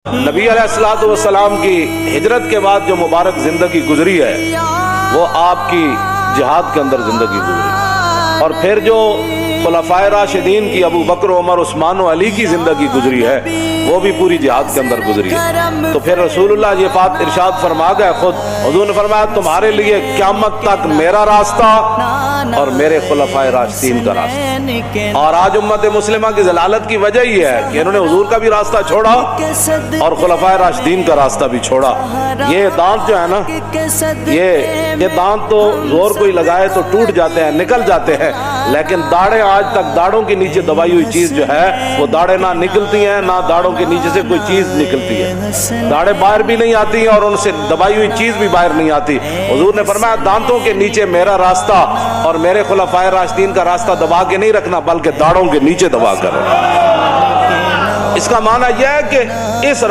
نبی علیہ الصلوۃ والسلام کی ہجرت کے بعد جو مبارک زندگی گزری ہے وہ آپ کی جہاد کے اندر زندگی گزری، اور پھر جو خلفائے راشدین کی ابو بکر عمر عثمان و علی کی زندگی گزری ہے وہ بھی پوری جہاد کے اندر گزری ہے۔ تو پھر رسول اللہ یہ بات ارشاد فرما گئے خود، حضور نے فرمایا تمہارے لیے قیامت تک میرا راستہ اور میرے خلفائے راشدین کا راستہ۔ اور آج امت مسلمہ کی ضلالت کی وجہ یہ ہے کہ انہوں نے حضور کا بھی راستہ چھوڑا اور خلفائے راشدین کا راستہ بھی چھوڑا۔ یہ دانت جو ہے نا، یہ دانت تو زور کوئی لگائے تو ٹوٹ جاتے ہیں، نکل جاتے ہیں، لیکن داڑھیں آج تک داڑھوں کے نیچے دبائی ہوئی چیز جو ہے وہ داڑھیں نہ نکلتی ہیں، نہ داڑھوں کے نیچے سے کوئی چیز نکلتی ہے، داڑھیں باہر بھی نہیں آتی ہیں اور ان سے دبائی ہوئی چیز بھی باہر نہیں آتی۔ حضور نے فرمایا دانتوں کے نیچے میرا راستہ اور میرے خلفائے راشدین کا راستہ دبا کے نہیں رکھنا بلکہ داڑھوں کے نیچے دبا کر رکھنا۔ اس کا معنی یہ ہے کہ اس